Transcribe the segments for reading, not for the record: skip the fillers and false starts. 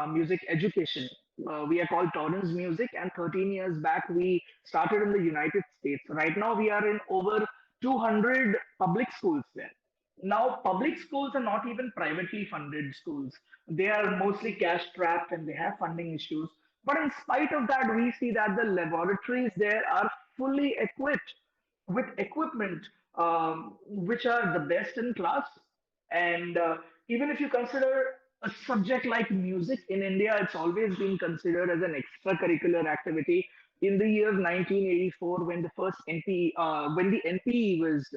music education. We are called Torrens Music, and 13 years back we started in the United States. Right now we are in over 200 public schools there. Now, public schools are not even privately funded schools. They are mostly cash strapped and they have funding issues. But in spite of that, we see that the laboratories there are fully equipped with equipment which are the best in class. And even if you consider a subject like music in India, it's always been considered as an extracurricular activity. In the year 1984, when the first NP, when the NP was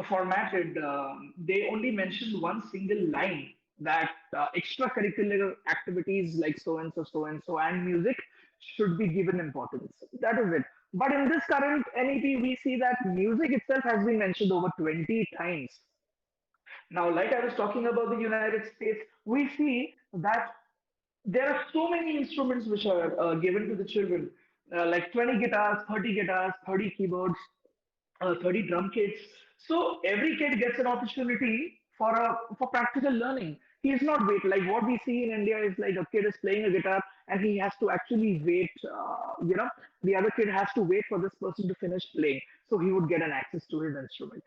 formatted, they only mentioned one single line that extracurricular activities like so and so, and music should be given importance. That is it. But in this current NEP, we see that music itself has been mentioned over 20 times. Now, like I was talking about the United States, we see that there are so many instruments which are given to the children, like 20 guitars, 30 keyboards, 30 drum kits. So every kid gets an opportunity for practical learning. He is not wait like what we see in India is like a kid is playing a guitar and he has to actually wait. The other kid has to wait for this person to finish playing, so he would get an access to his instrument.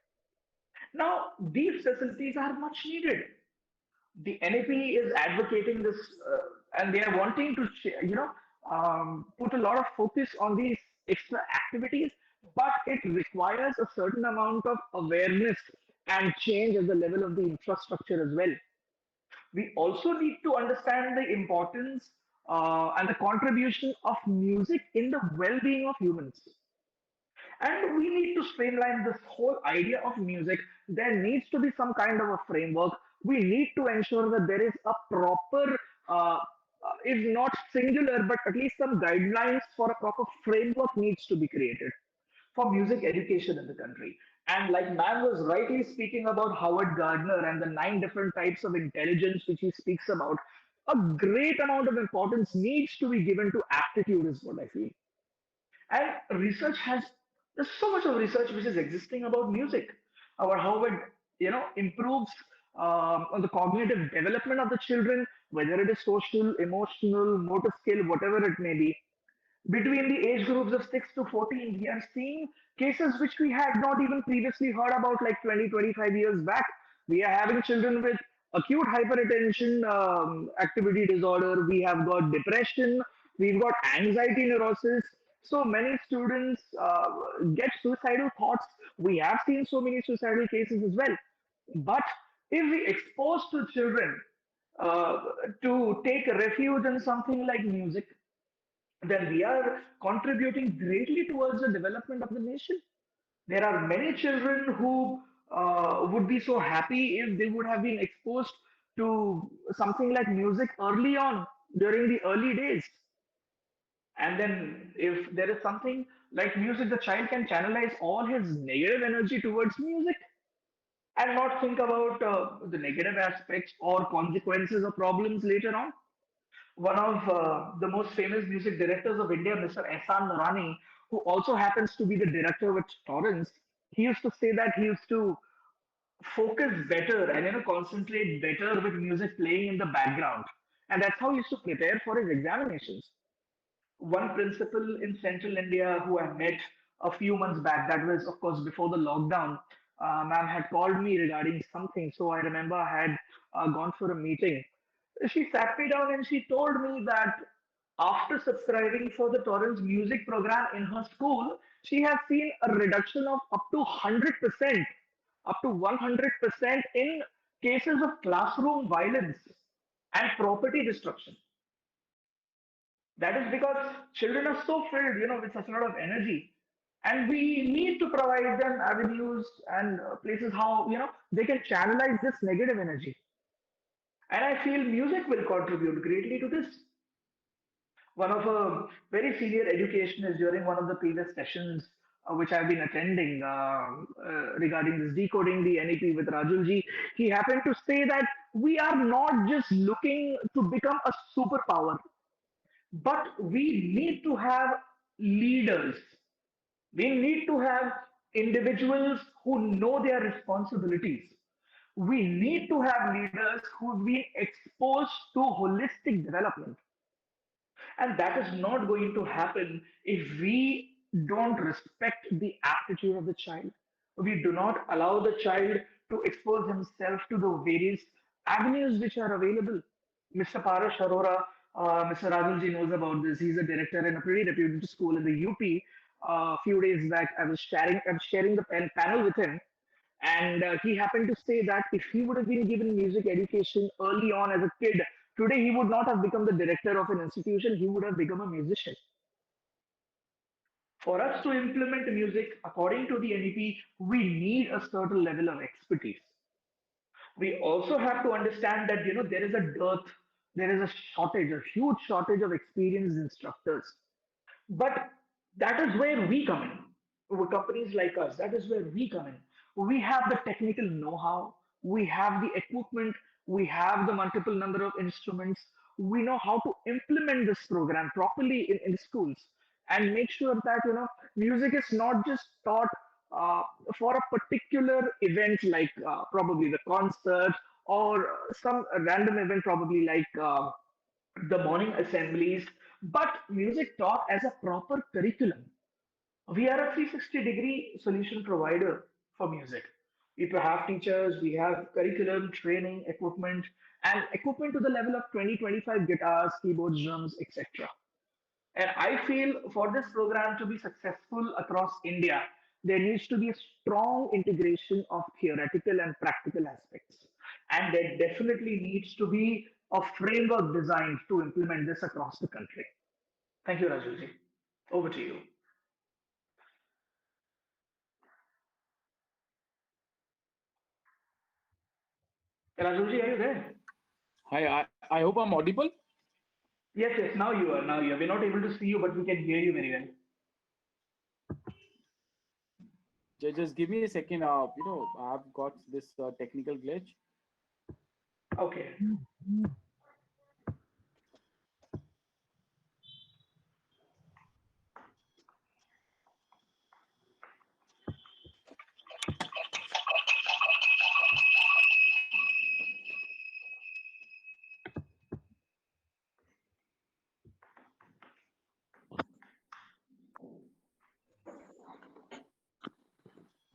Now these facilities are much needed. The NAP is advocating this, and they are wanting to, put a lot of focus on these extra activities, but it requires a certain amount of awareness and change at the level of the infrastructure as well. We also need to understand the importance and the contribution of music in the well-being of humans. And we need to streamline this whole idea of music. There needs to be some kind of a framework. We need to ensure that there is a proper, if not singular, but at least some guidelines for a proper framework needs to be created for music education in the country. And like man was rightly speaking about Howard Gardner and the 9 different types of intelligence which he speaks about, a great amount of importance needs to be given to aptitude, is what I feel. And research has there's so much of research which is existing about music, about how it improves on the cognitive development of the children, whether it is social, emotional, motor skill, whatever it may be. Between the age groups of 6 to 14, we are seeing cases which we had not even previously heard about like 20, 25 years back. We are having children with acute hyperattention activity disorder. We have got depression. We've got anxiety neurosis. So many students get suicidal thoughts. We have seen so many suicidal cases as well. But if we expose to children to take refuge in something like music, then we are contributing greatly towards the development of the nation. There are many children who would be so happy if they would have been exposed to something like music early on during the early days. And then, if there is something like music, the child can channelize all his negative energy towards music and not think about the negative aspects or consequences or problems later on. One of the most famous music directors of India, Mr. Ehsan Nurani, who also happens to be the director with Torrance, he used to say that he used to focus better and concentrate better with music playing in the background, and that's how he used to prepare for his examinations. One principal in central India who I met a few months back, that was, of course, before the lockdown, ma'am had called me regarding something. So I remember I had gone for a meeting. She sat me down and she told me that after subscribing for the Torrance music program in her school, she has seen a reduction of up to 100%, up to 100% in cases of classroom violence and property destruction. That is because children are so filled, with such a lot of energy. And we need to provide them avenues and places how, they can channelize this negative energy. And I feel music will contribute greatly to this. One of a very senior educationist during one of the previous sessions which I've been attending regarding this decoding the NEP with Rajulji, he happened to say that we are not just looking to become a superpower, but we need to have leaders. We need to have individuals who know their responsibilities. We need to have leaders who've been exposed to holistic development. And that is not going to happen if we don't respect the aptitude of the child. We do not allow the child to expose himself to the various avenues which are available. Mr. Parash Arora, Mr. Rajulji knows about this. He's a director in a pretty reputed school in the UP. A few days back, I was sharing the panel with him, and he happened to say that if he would have been given music education early on as a kid, today he would not have become the director of an institution, he would have become a musician. For us to implement music according to the NEP, we need a certain level of expertise. We also have to understand that there is a dearth, there is a shortage, a huge shortage of experienced instructors. But that is where we come in. With companies like us, that is where we come in. We have the technical know-how, we have the equipment, we have the multiple number of instruments. We know how to implement this program properly in schools and make sure that music is not just taught uh, for a particular event like probably the concert or some random event probably like the morning assemblies, but music taught as a proper curriculum. We are a 360-degree solution provider for music. We have teachers, we have curriculum, training, and equipment to the level of 20, 25 guitars, keyboards, drums, etc. And I feel for this program to be successful across India, there needs to be a strong integration of theoretical and practical aspects. And there definitely needs to be a framework designed to implement this across the country. Thank you, Rajuji. Over to you. Rajuji, are you there? Hi, I hope I'm audible. Yes, yes, now you are. Now you are. We're not able to see you, but we can hear you very well. Just give me a second. I've got this technical glitch. Okay.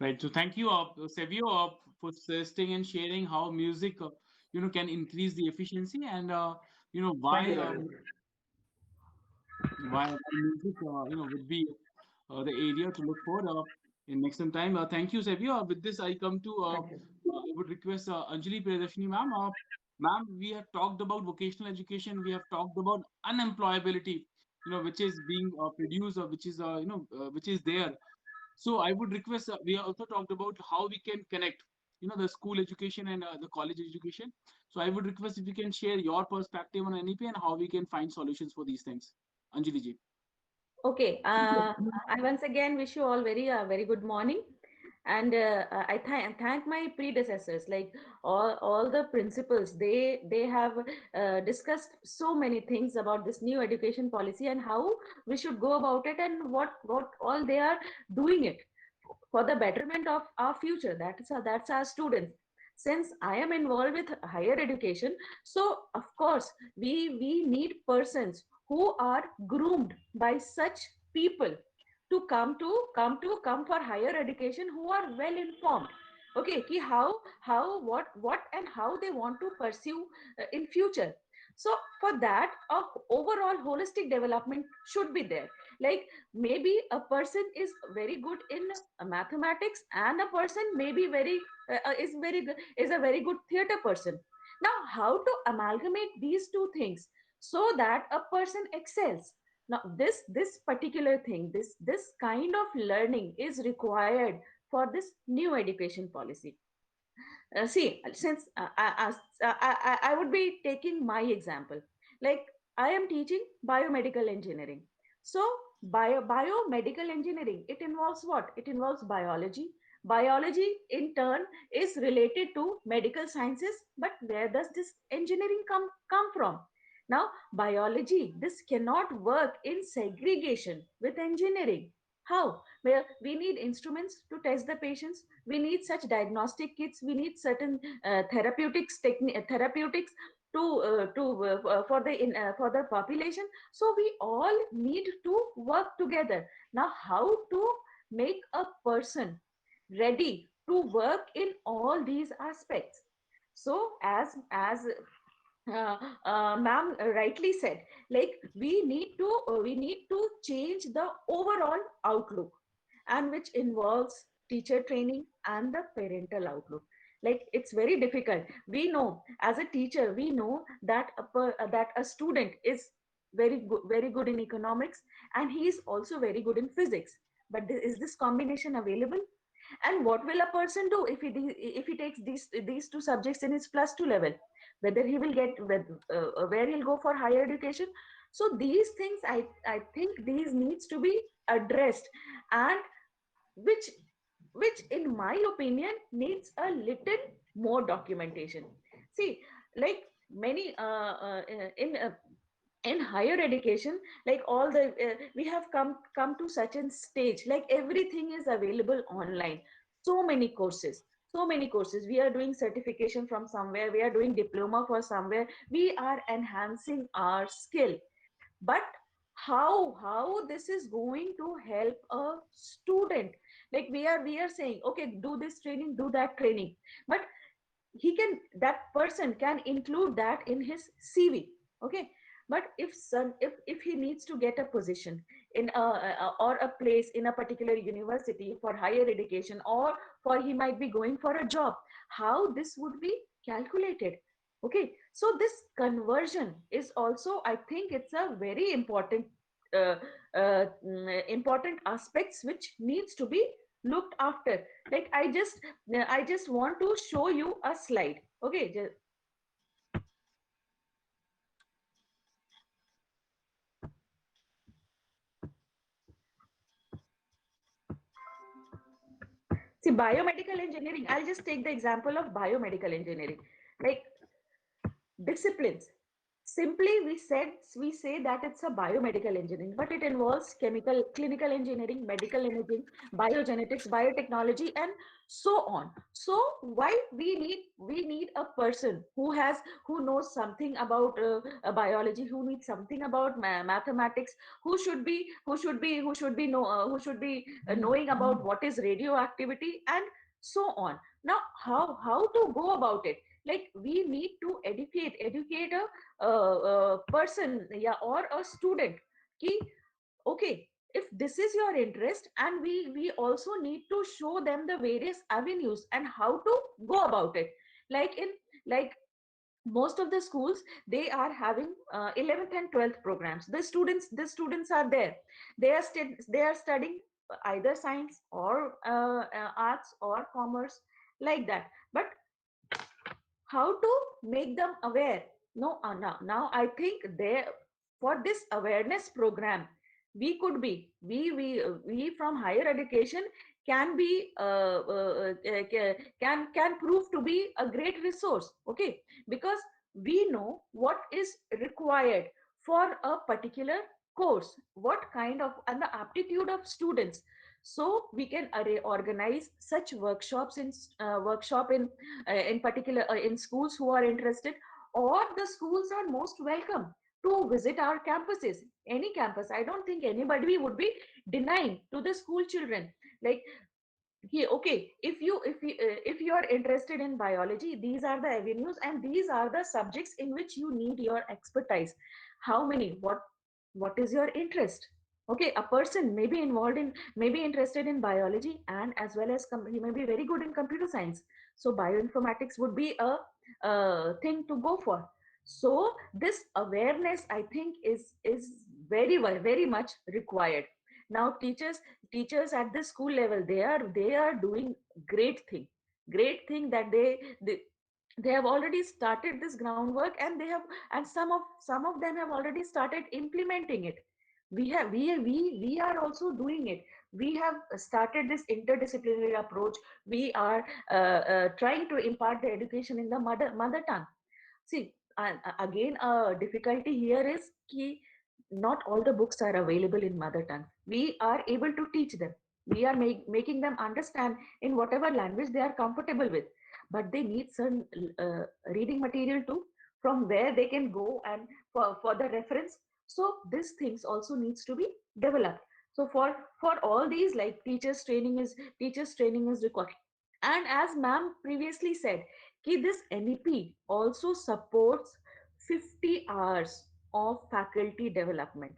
Right. So thank you, Savio, for suggesting and sharing how music, can increase the efficiency and Thank you, Rajuji. why music, would be the area to look for in next some time. Thank you, Savio. With this, I come to Thank you. I would request Anjali Priyadarshini, ma'am. Ma'am, we have talked about vocational education. We have talked about unemployability, which is being produced or which is which is there. So I would request. We also talked about how we can connect, the school education and the college education. So I would request if you can share your perspective on NEP and how we can find solutions for these things. Anjali ji. Okay, I once again wish you all very good morning, and I thank my predecessors, like all the principals. They have discussed so many things about this new education policy and how we should go about it and what all they are doing it for the betterment of our future. That's our students. Since I am involved with higher education, so of course we need persons who are groomed by such people to come for higher education, who are well informed, okay, ki how what and how they want to pursue in future. So for that, a overall holistic development should be there. Like, maybe a person is very good in mathematics, and a person may be is a very good theater person. Now, how to amalgamate these two things so that a person excels? Now, this particular thing, this kind of learning is required for this new education policy. See, since I would be taking my example. Like, I am teaching biomedical engineering. So, biomedical engineering, it involves what? It involves biology. Biology, in turn, is related to medical sciences. But where does this engineering come from? Now, biology, this cannot work in segregation with engineering. How? Where we need instruments to test the patients, we need such diagnostic kits, we need certain therapeutics for for the population. So we all need to work together. Now, how to make a person ready to work in all these aspects? So as ma'am rightly said, like we need to change the overall outlook, and which involves teacher training and the parental outlook. Like, it's very difficult. We know, as a teacher, we know that that a student is very good in economics, and he is also very good in physics. But is this combination available? And what will a person do if he takes these two subjects in his plus two level? Whether he will get where he'll go for higher education? So these things, I think these needs to be addressed, and which in my opinion needs a little more documentation. See, like many in higher education, like all the we have come to such a stage, like everything is available online. So many courses, so many courses. We are doing certification from somewhere, we are doing diploma for somewhere, we are enhancing our skill. But how this is going to help a student? Like, we are saying, okay, do this training, do that training, but that person can include that in his CV. Okay, but if he needs to get a position in or a place in a particular university for higher education, or for he might be going for a job, how this would be calculated? Okay, so this conversion is also, I think it's a very important uh, important aspects which needs to be looked after. Like, I just want to show you a slide. Okay, see, biomedical engineering, I'll just take the example of biomedical engineering. Like, disciplines, simply we say that it's a biomedical engineering, but it involves chemical, clinical engineering, medical imaging, biogenetics, biotechnology, and so on. So why we need a person who knows something about biology, who needs something about mathematics, who should be knowing about what is radioactivity, and so on. Now, how to go about it? Like, we need to educate a person, yeah, or a student, ki, okay, if this is your interest, and we also need to show them the various avenues and how to go about it. Like, in like most of the schools, they are having 11th and 12th programs. The students are there, they are studying either science or arts or commerce, like that. But how to make them aware? No, now I think there, for this awareness program, we could be we from higher education can be can prove to be a great resource. Okay, because we know what is required for a particular course, what kind of, and the aptitude of students. So we can organize such workshops in particular in schools who are interested, or the schools are most welcome to visit our campuses. Any campus, I don't think anybody would be denying to the school children. Like, okay, if you are interested in biology, these are the avenues and these are the subjects in which you need your expertise. How many, what is your interest? Okay, a person may be involved in, may be interested in biology, and as well as he may be very good in computer science. So bioinformatics would be a thing to go for. So this awareness, I think, is very much required. Now, teachers at the school level, they are doing great thing that they have already started this groundwork, and they have, and some of them have already started implementing it. We are also doing it. We have started this interdisciplinary approach. We are trying to impart the education in the mother tongue. See, again, a difficulty here is key. not all the books are available in mother tongue. We are able to teach them. We are making them understand in whatever language they are comfortable with, but they need some reading material too, from where they can go and for the reference. So these things also needs to be developed. So for all these, like teachers training is required. And as ma'am previously said, this NEP also supports 50 hours of faculty development.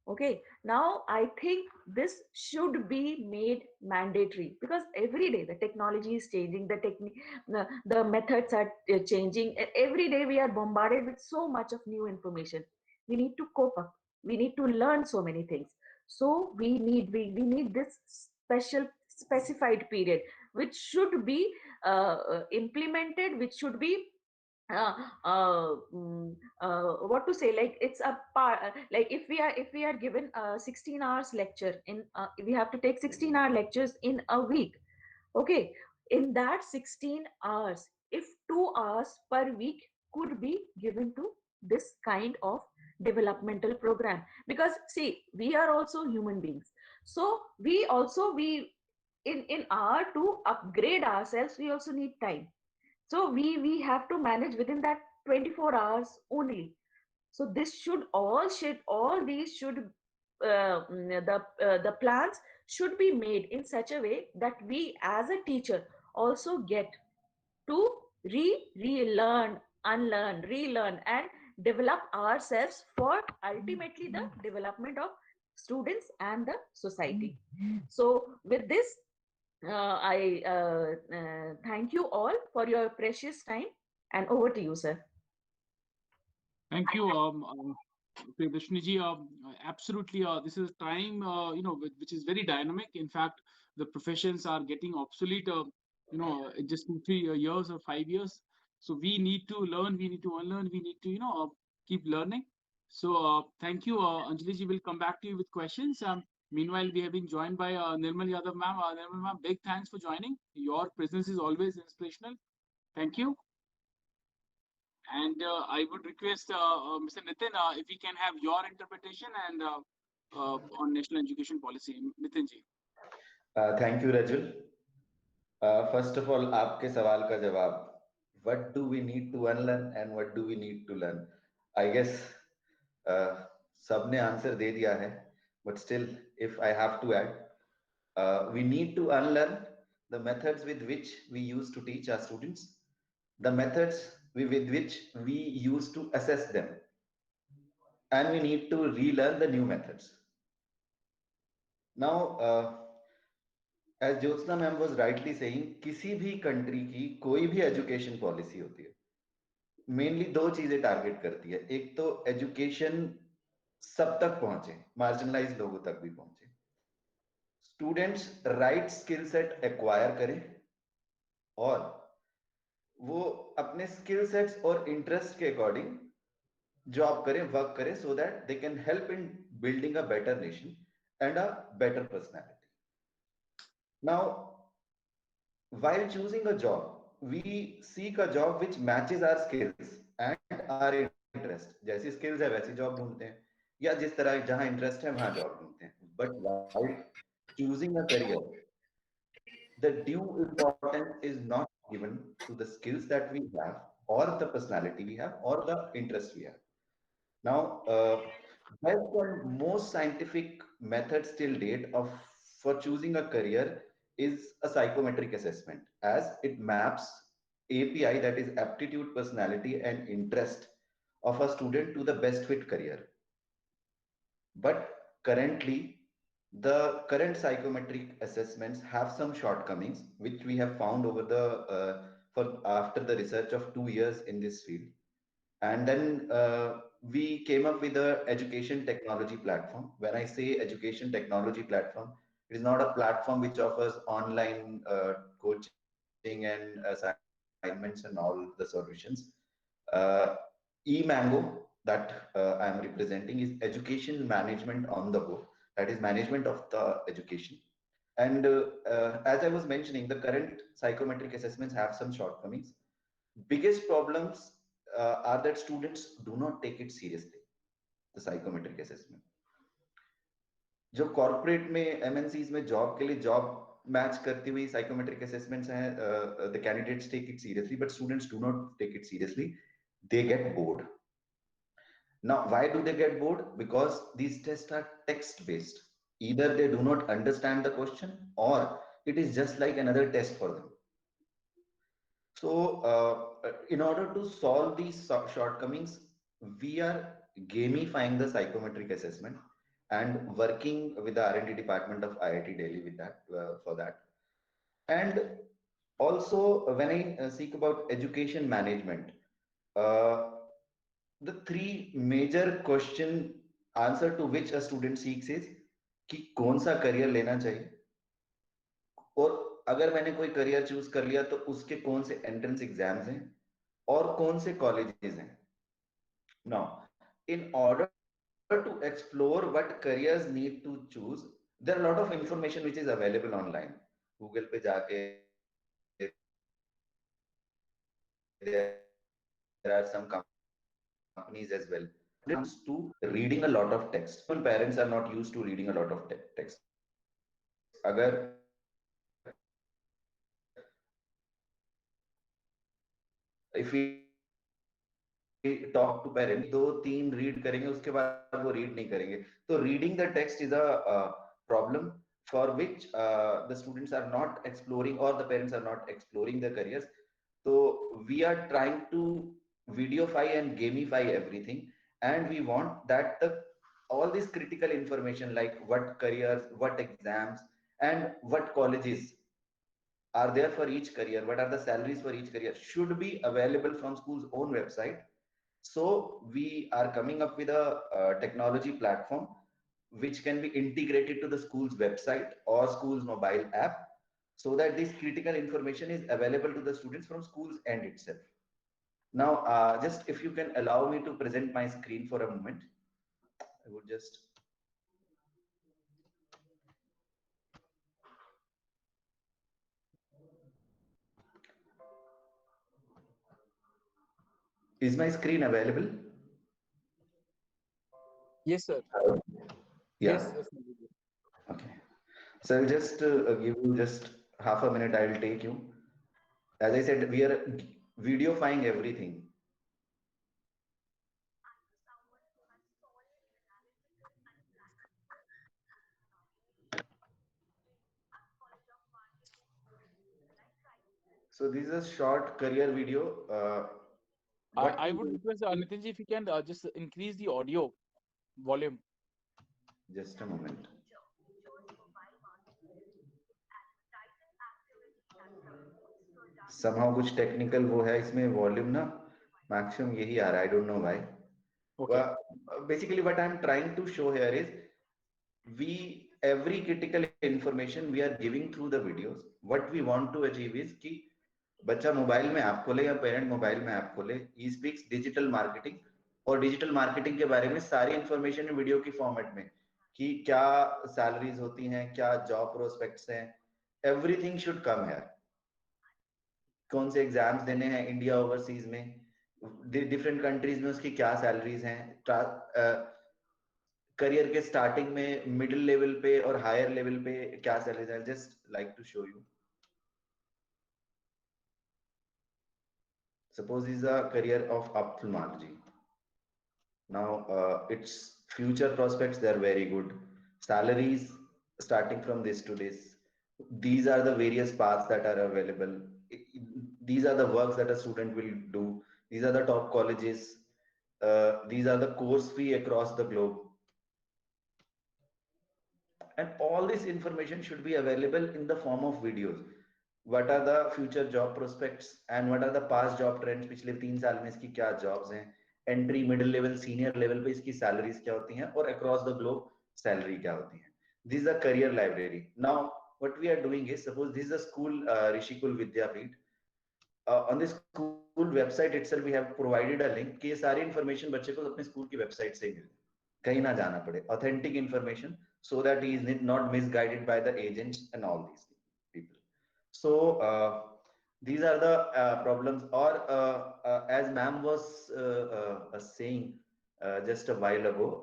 Okay, now I think this should be made mandatory, because every day the technology is changing, the methods are changing. Every day we are bombarded with so much of new information. We need to cope up. We need to learn so many things. So we need this specified period, which should be implemented, which should be uh, what to say, like it's a part, like if we are given a 16 hours lecture in we have to take 16-hour lectures in a week. Okay, in that 16 hours, if 2 hours per week could be given to this kind of developmental program, because see, we are also human beings. So we in our to upgrade ourselves, we also need time. So we have to manage within that 24 hours only. So this should all these should the plans should be made in such a way that we as a teacher also get to relearn, unlearn, relearn, and develop ourselves for ultimately the development of students and the society. So with this, I thank you all for your precious time, and over to you, sir. Thank you, Priyadashini ji. Absolutely, this is a time, which is very dynamic. In fact, the professions are getting obsolete, in just 2, 3 years or 5 years. So we need to learn, we need to unlearn, we need to, keep learning. So thank you, Anjali ji. Will come back to you with questions. Meanwhile, we have been joined by Nirmal Yadav ma'am. Nirmal ma'am, big thanks for joining. Your presence is always inspirational. Thank you. And I would request Mr. Nitin, if we can have your interpretation and on national education policy. Nitin ji. Thank you, Rajul. First of all, आपके सवाल का जवाब, what do we need to unlearn and what do we need to learn? I guess सबने answer दे दिया है, but still, if I have to add, we need to unlearn the methods with which we used to teach our students, the methods with which we used to assess them, and we need to relearn the new methods. Now, as Jyotsna ma'am was rightly saying, किसी भी country की कोई भी education policy होती है, mainly दो चीजें target करती है. एक तो education सब तक पहुंचे, marginalized लोगों तक भी पहुंचे, students right skill set acquire करें और वो अपने skill sets और interest के according job करें, work करें, so that they can help in building a better nation and a better personality. Now, while choosing a job, we seek a job which matches our skills and our interest. जैसी skills है वैसी job ढूंढते हैं, या जिस तरह जहां interest है वहां job ढूंढते हैं. But while choosing a career, the due importance is not given to the skills that we have, or the personality we have, or the interest we have. Now, best and most scientific method till date of for choosing a career is a psychometric assessment, as it maps API, that is aptitude, personality, and interest of a student to the best fit career. But currently, the current psychometric assessments have some shortcomings, which we have found over the for after the research of 2 years in this field. And then we came up with a education technology platform. When I say education technology platform, it is not a platform which offers online coaching and assignments and all the solutions. eMango, that I am representing, is education management on the go, that is management of the education. And as I was mentioning, the current psychometric assessments have some shortcomings. Biggest problems are that students do not take it seriously. the psychometric assessment. जो corporate में MNCs में job के लिए job match करती हुई psychometric assessments हैं, the candidates take it seriously but students do not take it seriously. They get bored. Now, why do they get bored? Because these tests are text based. Either they do not understand the question or it is just like another test for them. So, in order to solve these shortcomings, we are gamifying the psychometric assessment and working with the R&D department of IIT Delhi with that, for that. And also, when I speak about education management, the three major question answer to which a student seeks is कि कौन सा career लेना चाहिए, और अगर मैंने कोई career choose कर लिया तो उसके कौन से एंट्रेंस एग्जाम्स हैं और कौन से कॉलेजेस हैं. Now in order to explore what careers need to choose, there are a lot of information which is available online. Google पे जाके there are some companies as well. Comes to reading a lot of text. When parents are not used to reading a lot of text. अगर if we talk to parents, दो तीन read करेंगे उसके बाद वो read नहीं करेंगे. तो reading the text is a problem for which the students are not exploring or the parents are not exploring their careers. So we are trying to videofy and gamify everything, and we want that all this critical information like what careers, what exams, and what colleges are there for each career, what are the salaries for each career, should be available from school's own website. So we are coming up with a technology platform which can be integrated to the school's website or school's mobile app, so that this critical information is available to the students from school's end itself. Now, just if you can allow me to present my screen for a moment, I would just. Is my screen available? Yes, sir. Yeah. Yes. Okay. So I'll just give you just half a minute. I'll take you. As I said, we are videofying everything. So this is a short career video. I would request Nitinji if you can just increase the audio volume. Just a moment. Somehow कुछ technical वो है इसमें volume ना maximum यही आ रहा है. I don't know why. Okay. Basically, what I'm trying to show here is every critical information we are giving through the videos. What we want to achieve is कि बच्चा mobile में app खोले या parent mobile में app खोले, he speaks digital marketing, और digital marketing के बारे में सारी इंफॉर्मेशन वीडियो की फॉर्मेट में कि क्या सैलरीज होती हैं, क्या जॉब प्रोस्पेक्ट्स हैं, एवरीथिंग शुड कम हियर. कौन से एग्जाम्स देने हैं इंडिया ओवरसीज में, डिफरेंट कंट्रीज में उसकी क्या सैलरीज हैं, करियर के स्टार्टिंग में, मिडिल लेवल पे और हायर लेवल पे क्या सैलरीज हैं. Just like to show you. Suppose this is a career of ophthalmology. Now, its future prospects, they are very good. Salaries starting from this to this. These are the various paths that are available. These are the works that a student will do. These are the top colleges. These are the course fee across the globe. And all this information should be available in the form of videos. What are the future job prospects and what are the past job trends, पिछले 3 साल में इसकी क्या jobs हैं, entry, middle level, senior level पे इसकी salaries क्या होती हैं, और across the globe salary क्या होती है. This is a career library. Now what we are doing is, suppose this is a school, Rishikul Vidyapeeth. On this school website itself we have provided a link कि ये सारी information बच्चे को अपने school की website से ही मिले, कहीं ना जाना पड़े. Authentic information, so that he is not misguided by the agents and all these people. So these are the problems. Or as ma'am was saying, just a while ago.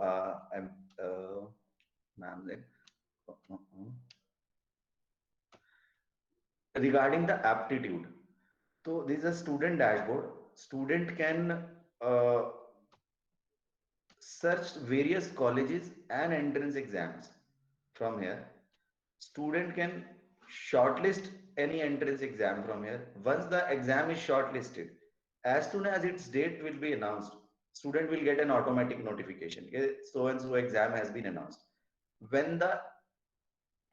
Ma'am, regarding the aptitude. So this is a student dashboard. Student can uh, search various colleges and entrance exams from here. Student can shortlist any entrance exam from here. Once the exam is shortlisted, as soon as its date will be announced, student will get an automatic notification. So and so exam has been announced. When the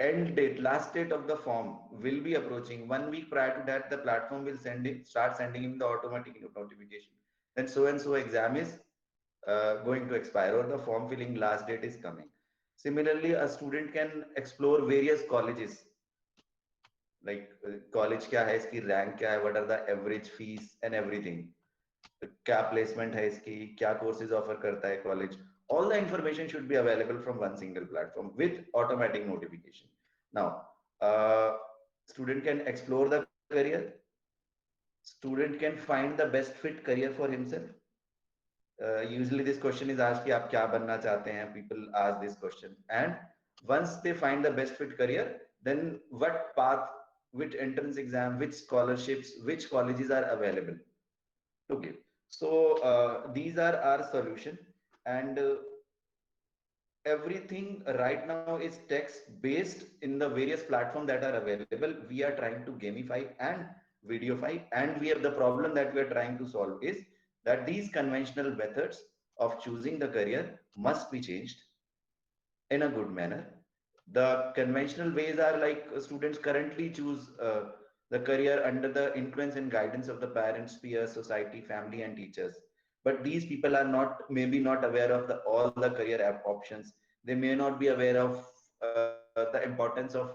end date, last date of the form will be approaching, 1 week prior to that, the platform will start sending him the automatic notification. Then so and so exam is going to expire, or the form filling last date is coming. Similarly, a student can explore various colleges, like college क्या है इसकी rank क्या है, what are the average fees and everything, क्या placement है इसकी, क्या courses offer करता है college. All the information should be available from one single platform with automatic notification. Now, student can explore the career. Student can find the best fit career for himself. Usually this question is asked कि आप क्या बनना चाहते हैं. People ask this question, and once they find the best fit career, then what path, which entrance exam, which scholarships, which colleges are available to give. So these are our solution, and everything right now is text based in the various platforms that are available. We are trying to gamify and videofy, and we have the problem that we are trying to solve is that these conventional methods of choosing the career must be changed in a good manner. The conventional ways are like students currently choose the career under the influence and guidance of the parents, peers, society, family, and teachers. But these people are not, maybe not aware of all the career options. They may not be aware of the importance of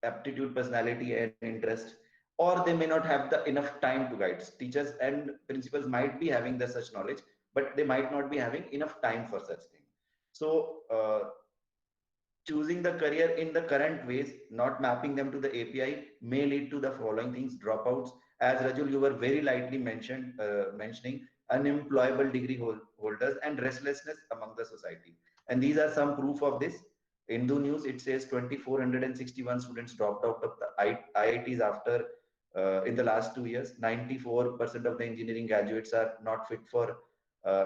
aptitude, personality, and interest, or they may not have the enough time to guide. Teachers and principals might be having the such knowledge, but they might not be having enough time for such thing. So choosing the career in the current ways, not mapping them to the API, may lead to the following things: dropouts. As Rajul, you were very lightly mentioning unemployable degree holders and restlessness among the society. And these are some proof of this. Hindu News, it says 2,461 students dropped out of the IITs after in the last 2 years. 94% of the engineering graduates are not fit for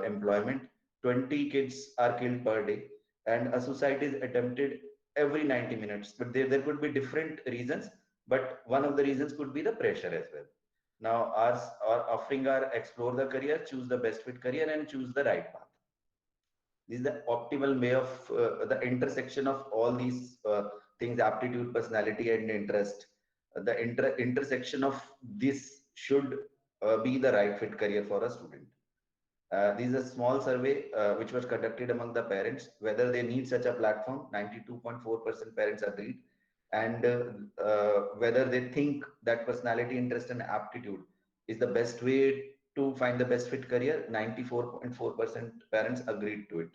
employment. 20 kids are killed per day, and a suicide is attempted every 90 minutes. But there could be different reasons, but one of the reasons could be the pressure as well. Now, our offering are explore the career, choose the best fit career, and choose the right path. This is the optimal way of the intersection of all these things: aptitude, personality, and interest. The intersection of this should be the right fit career for a student. This is a small survey which was conducted among the parents whether they need such a platform. 92.4% parents agreed, and whether they think that personality, interest, and aptitude is the best way to find the best fit career. 94.4% parents agreed to it.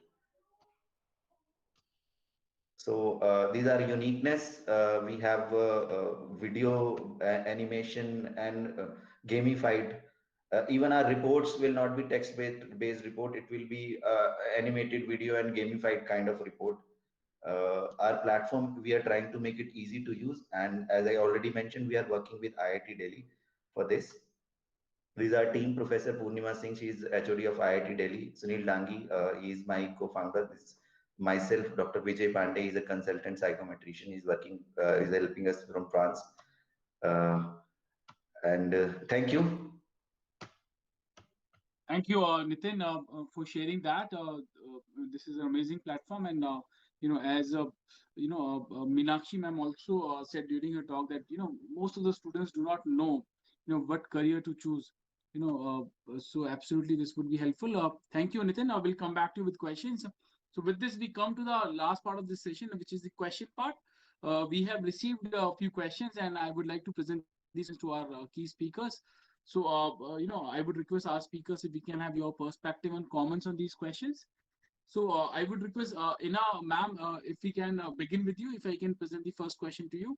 So these are uniqueness. We have video, animation, and gamified. Even our reports will not be text-based report. It will be animated video and gamified kind of report. Our platform, we are trying to make it easy to use. And as I already mentioned, we are working with IIT Delhi for this. These are team: Professor Purnima Singh, she is HOD of IIT Delhi. Sunil Dangi, he is my co-founder. Myself, Dr. Vijay Pandey, is a consultant psychometrician. He's working, is helping us from France. And thank you. Thank you, Nitin, for sharing that. This is an amazing platform, and as Meenakshi ma'am also said during her talk that most of the students do not know what career to choose. So absolutely this would be helpful. Thank you, Nitin. I will come back to you with questions. So with this, we come to the last part of this session, which is the question part. We have received a few questions, and I would like to present these to our key speakers. So, I would request our speakers if we can have your perspective and comments on these questions. So, I would request Ina, ma'am, if we can begin with you, if I can present the first question to you.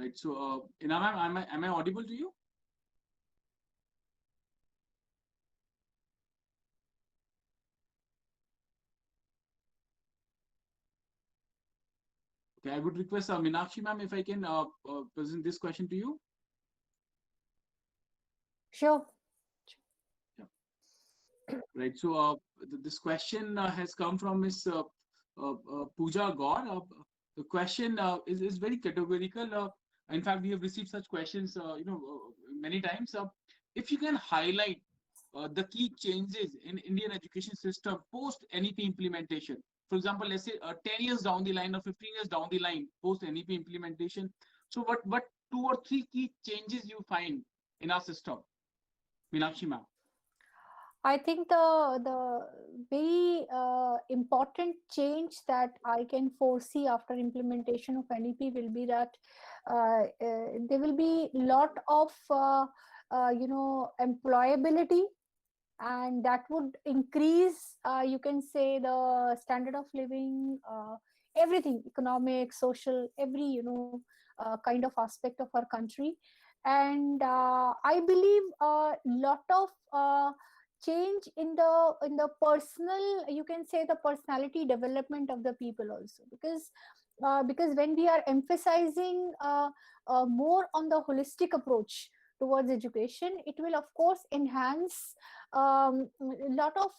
Right. So, Ina ma'am, am I audible to you? Okay, I would request Meenakshi ma'am if I can present this question to you. Sure. Right. So, this question has come from Miss Pooja Gaur. The question is very categorical. In fact, we have received such questions, many times. If you can highlight the key changes in Indian education system post NEP implementation. For example, let's say 10 years down the line or 15 years down the line post NEP implementation. So, what 2 or 3 key changes you find in our system, Meenakshi ma'am? I think the very important change that I can foresee after implementation of NEP will be that there will be lot of employability, and that would increase, you can say, the standard of living, everything, economic, social, every kind of aspect of our country. And I believe a lot of change in the personal, you can say, the personality development of the people also, because when we are emphasizing more on the holistic approach towards education, it will of course enhance a lot of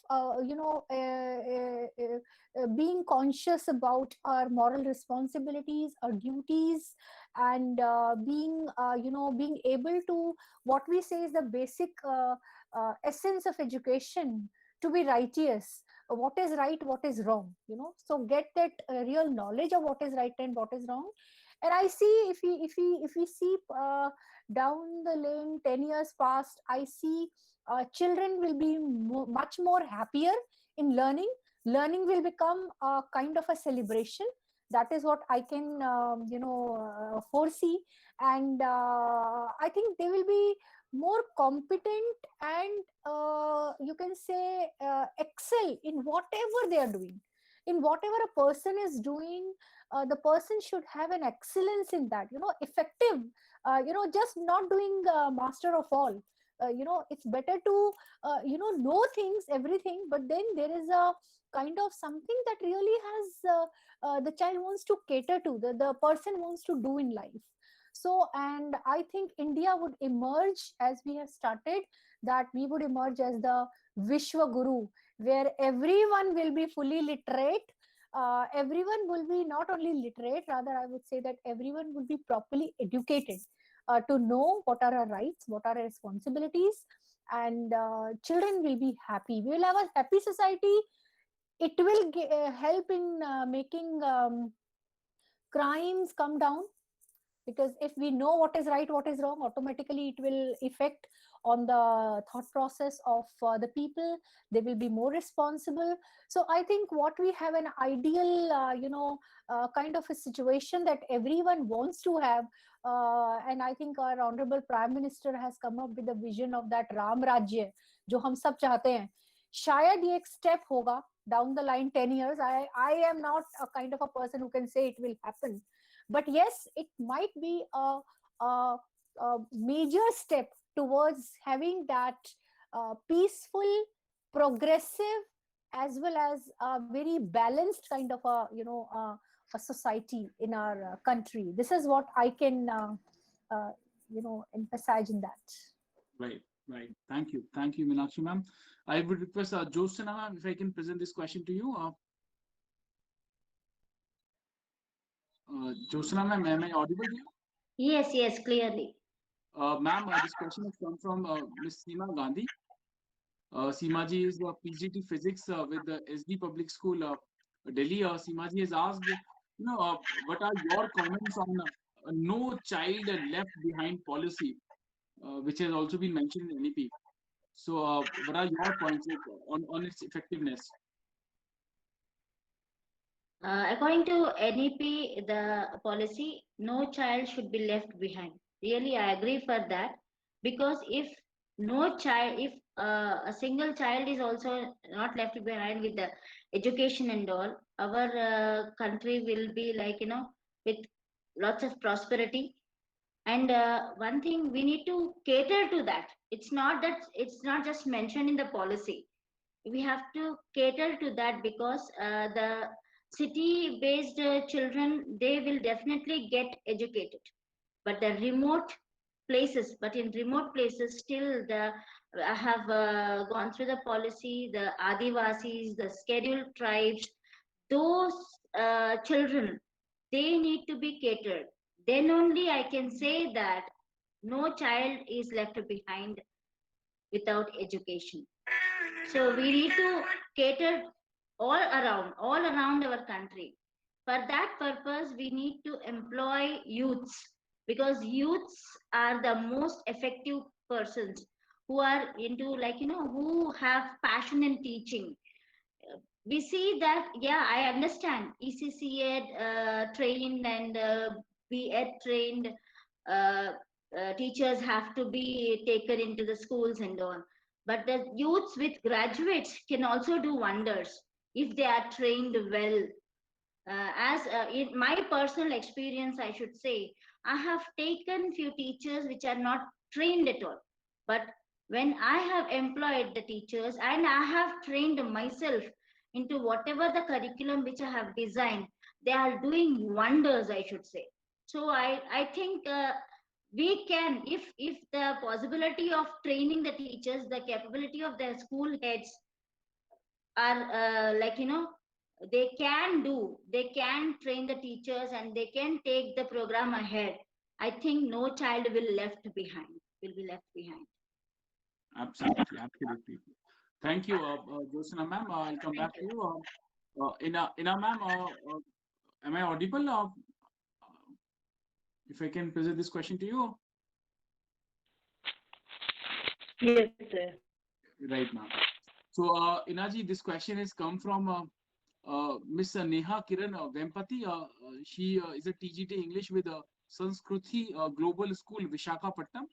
being conscious about our moral responsibilities, our duties, and being able to, what we say is the basic essence of education, to be righteous, what is right, what is wrong, so get that real knowledge of what is right and what is wrong. And I see, if we see down the lane 10 years past, I see children will be much more happier in learning will become a kind of a celebration. That is what I can foresee. And I think they will be more competent, and you can say excel in whatever they are doing. In whatever a person is doing, the person should have an excellence in that, effective, just not doing master of all. It's better to know things, everything, but then there is a kind of something that really has the child wants to cater to, the person wants to do in life. So, and I think India would emerge, as we have started, that we would emerge as the Vishwa Guru, where everyone will be fully literate. Everyone will be not only literate, rather, I would say that everyone will be properly educated to know what are our rights, what are our responsibilities, and children will be happy. We will have a happy society. It will help in making crimes come down, because if we know what is right, what is wrong, automatically it will affect on the thought process of the people. They will be more responsible. So I think what we have an ideal kind of a situation that everyone wants to have, and I think our honorable prime minister has come up with a vision of that Ram Rajya जो हम सब चाहते हैं. शायद ये एक step होगा down the line 10 years. I am not a kind of a person who can say it will happen, but yes, it might be a major step towards having that peaceful, progressive, as well as a very balanced kind of a society in our country. This is what I can emphasize in that. Right. Thank you, Meenakshi ma'am. I would request Jyotsna ma'am if I can present this question to you. Jyotsna ma'am, am I audible to you? Yes, clearly. Ma'am, this question has come from Miss Seema Gandhi. Seema ji is PGT Physics with the SD Public School, Delhi. Seema ji has asked, what are your comments on no child left behind policy, which has also been mentioned in NEP. So, what are your points on its effectiveness? According to NEP, the policy, no child should be left behind. Really, I agree for that, because if a single child is also not left behind with the education and all, our country will be like, with lots of prosperity, And one thing we need to cater to that. It's not just mentioned in the policy. We have to cater to that because the city based children, they will definitely get educated, but the remote places, but in remote places still the I have gone through the policy, the Adivasis, the scheduled tribes, those children, they need to be catered. Then only I can say that no child is left behind without education. So we need to cater all around our country. For that purpose, we need to employ youths, because youths are the most effective persons who are into, like, who have passion in teaching. We see that, yeah, I understand ECCA trained and BEd trained uh, teachers have to be taken into the schools and all, but the youths with graduates can also do wonders if they are trained well. As in my personal experience, I should say, I have taken few teachers which are not trained at all, but when I have employed the teachers and I have trained myself into whatever the curriculum which I have designed, they are doing wonders, I should say. So I think we can, if the possibility of training the teachers, the capability of the school heads are like, they can train the teachers and they can take the program ahead. I think no child will be left behind. Absolutely, absolutely. Thank you, Jyotsna ma'am. I'll come Thank back to you. you. Ina ma'am, am I audible? If I can present this question to you. Yes, sir. Right, ma'am. So, Inaji, this question has come from Miss Neha Kiran Vempati. She is a TGT English with Sanskruti Global School, Vishakhapatnam.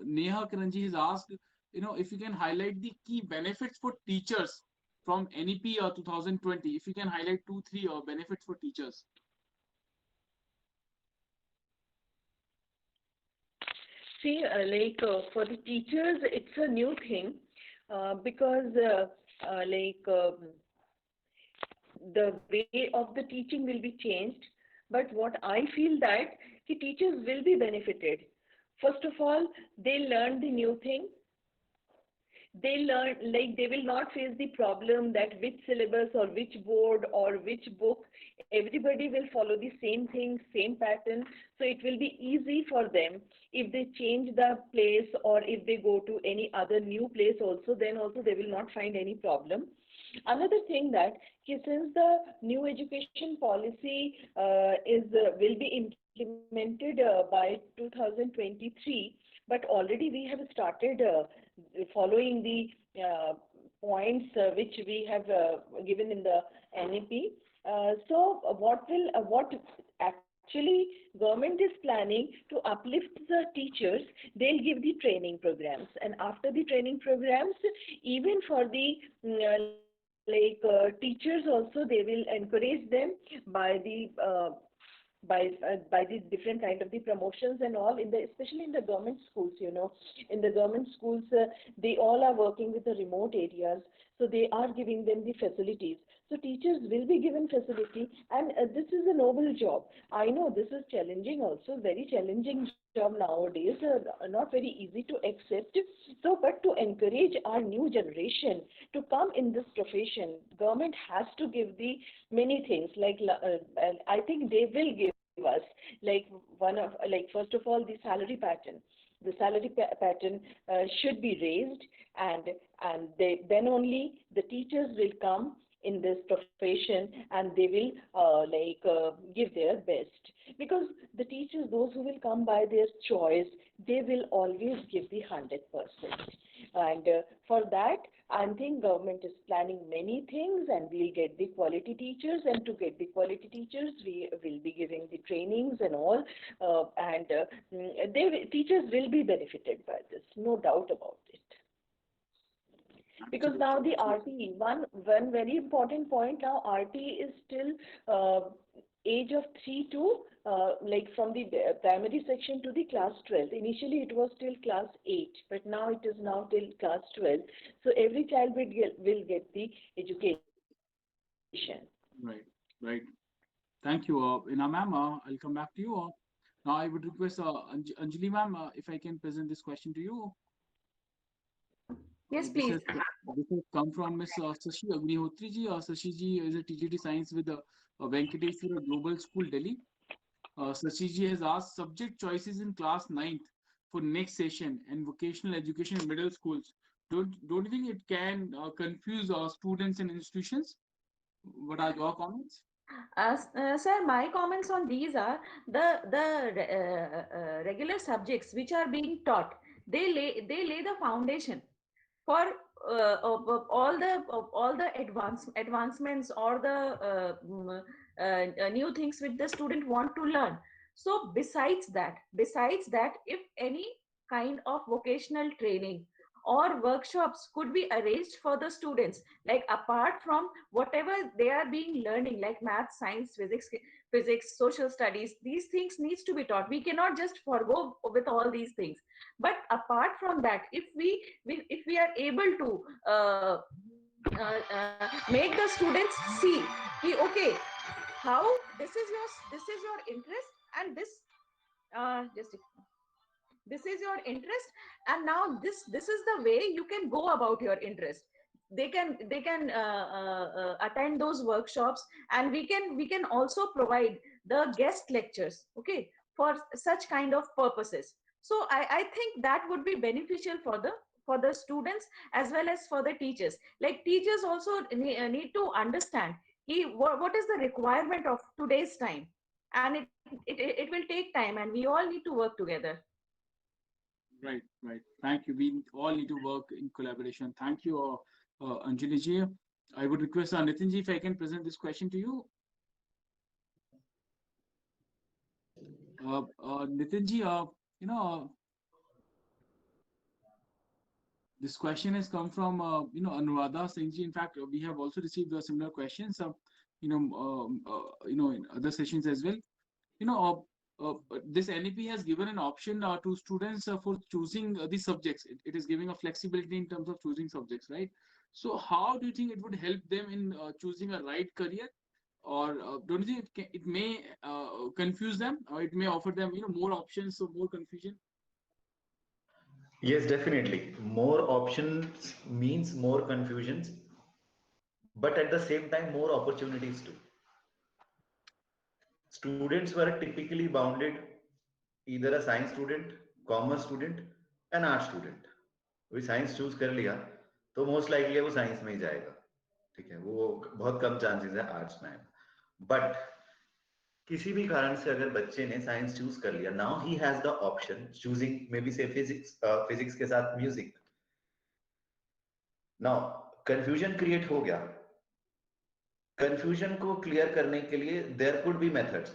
Neha Kiranji has asked, if you can highlight the key benefits for teachers from NEP 2020. If you can highlight 2, 3 benefits for teachers. See, for the teachers, it's a new thing because the way of the teaching will be changed. But what I feel that the teachers will be benefited. First of all, they learn the new thing. They learn, like, they will not face the problem that which syllabus or which board or which book, everybody will follow the same thing, same pattern. So it will be easy for them if they change the place or if they go to any other new place also, then also they will not find any problem. Another thing that since the new education policy will be implemented by 2023, but already we have started following the points which we have given in the NEP. So what actually government is planning to uplift the teachers, they'll give the training programs, and after the training programs, even for the teachers also, they will encourage them by the by the different kind of the promotions and all, in the especially in the government schools. In the government schools, they all are working with the remote areas, so they are giving them the facilities. So teachers will be given facility, and this is a noble job. I know this is challenging also, very challenging job nowadays, not very easy to accept. So but to encourage our new generation to come in this profession, government has to give the many things, like and I think they will give us, like, first of all, the salary pattern. The salary pattern should be raised, and then only the teachers will come in this profession, and they will give their best, because the teachers, those who will come by their choice, they will always give the 100%. And for that, I think government is planning many things, and we'll get the quality teachers. And to get the quality teachers, we will be giving the trainings and all, teachers will be benefited by this, no doubt about it. Because now the RTE, one very important point, now RTE is still age of 3 to like from the primary section to the class 12. Initially it was till class 8, but now it is now till class 12. So every child will get the education. Right, right. Thank you, Ina ma'am. I'll come back to you. Now I would request Anjali ma'am, if I can present this question to you. Yes, This please. has come from Miss Sashi Agnihotri ji. Sashi ji is a TGT Science with Venkateswara Global School, Delhi. Sashi ji has asked subject choices in class 9th for next session and vocational education in middle schools. Don't you think it can confuse students and institutions? What are your comments? Sir, my comments on these are the regular subjects which are being taught. They lay the foundation for all the advancements or the new things which the student want to learn. So besides that, if any kind of vocational training or workshops could be arranged for the students, like apart from whatever they are being learning, like math, science, physics, social studies, these things needs to be taught. We cannot just forego with all these things. But apart from that, if we are able to make the students see, okay, how this is your interest, and this is your interest, and now this is the way you can go about your interest. They can attend those workshops, and we can also provide the guest lectures, okay, for such kind of purposes. So I think that would be beneficial for the students as well as for the teachers. Like teachers also need to understand what is the requirement of today's time, and it will take time, and we all need to work together. Right, right. Thank you. We all need to work in collaboration. Thank you, Anjali ji. I would request Nitin ji if I can present this question to you. Nitin ji, this question has come from Anuradha Singh ji. In fact, we have also received similar questions. In other sessions as well. This NEP has given an option to students for choosing the subjects. It is giving a flexibility in terms of choosing subjects, right? So how do you think it would help them in choosing a right career? Or don't you think it may confuse them, or it may offer them more options, so more confusion? Yes, definitely. More options means more confusions, but at the same time, more opportunities too. Students were typically bounded either a science student, commerce student, an art student. कोई science choose कर लिया तो most likely वो science में ही जाएगा, ठीक है, वो बहुत कम चांसेस है आर्ट्स में आएगा. बट किसी भी कारण से अगर बच्चे ने साइंस चूज कर लिया, now he has the option choosing may be से फिजिक्स के साथ म्यूजिक. नाउ कंफ्यूजन क्रिएट हो गया. कंफ्यूजन को क्लियर करने के लिए there could be methods,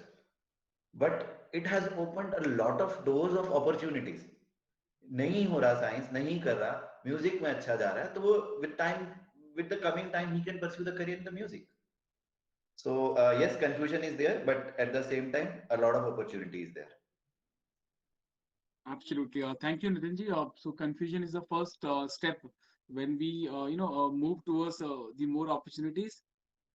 but it has opened a lot of doors of opportunities. नहीं हो रहा साइंस, नहीं कर रहा, म्यूजिक में अच्छा जा रहा है, तो वो with the coming time he can pursue the career in the music. So yes, confusion is there, but at the same time, a lot of opportunity is there. Absolutely. Thank you, Nitin ji. So confusion is the first step when we, move towards the more opportunities.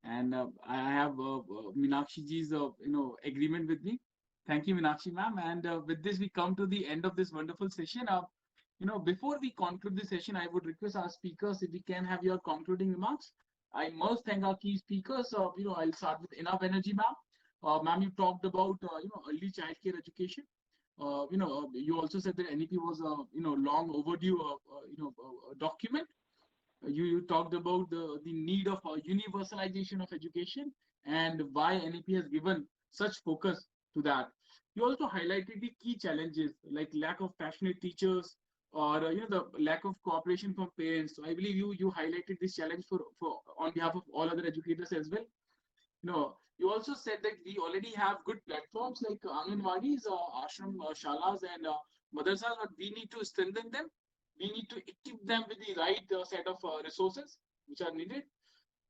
And I have Meenakshi ji's, agreement with me. Thank you, Meenakshi ma'am. And with this, we come to the end of this wonderful session. Before we conclude the session, I would request our speakers if we can have your concluding remarks. I must thank our key speakers. I'll start with Ina Banerjee ma'am. Ma'am, you talked about early child care education. You also said that NEP was a long overdue document. You talked about the need of universalization of education and why NEP has given such focus to that. You also highlighted the key challenges like lack of passionate teachers, or the lack of cooperation from parents. So I believe you highlighted this challenge for on behalf of all other educators as well. You also said that we already have good platforms like Anganwadis, ashram, shalas, and madrasas, but we need to strengthen them. We need to equip them with the right set of resources which are needed.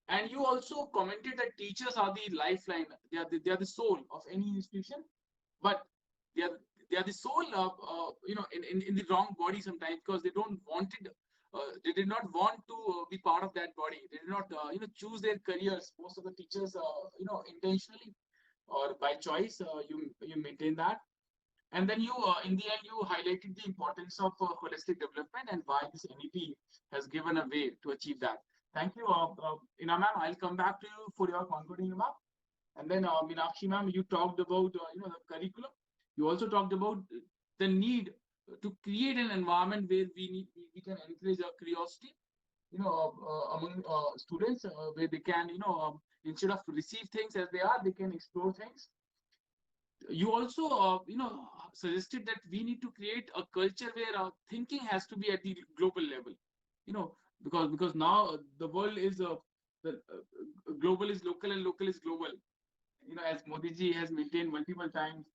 And you also commented that teachers are the lifeline. They are the soul of any institution, but they are they are the soul of in the wrong body sometimes, because they don't wanted they did not want to be part of that body. They did not choose their careers. Most of the teachers intentionally or by choice, you maintain that. And then you, in the end, you highlighted the importance of holistic development and why this NEP has given a way to achieve that. Thank you, Ina ma'am. I'll come back to you for your concluding remark. And then, Meenakshi ma'am, you talked about the curriculum. You also talked about the need to create an environment where we can encourage curiosity, among students, where they can, instead of receive things as they are, they can explore things. You also suggested that we need to create a culture where thinking has to be at the global level, you know because now the world is the global is local and local is global, as Modi ji has maintained multiple times.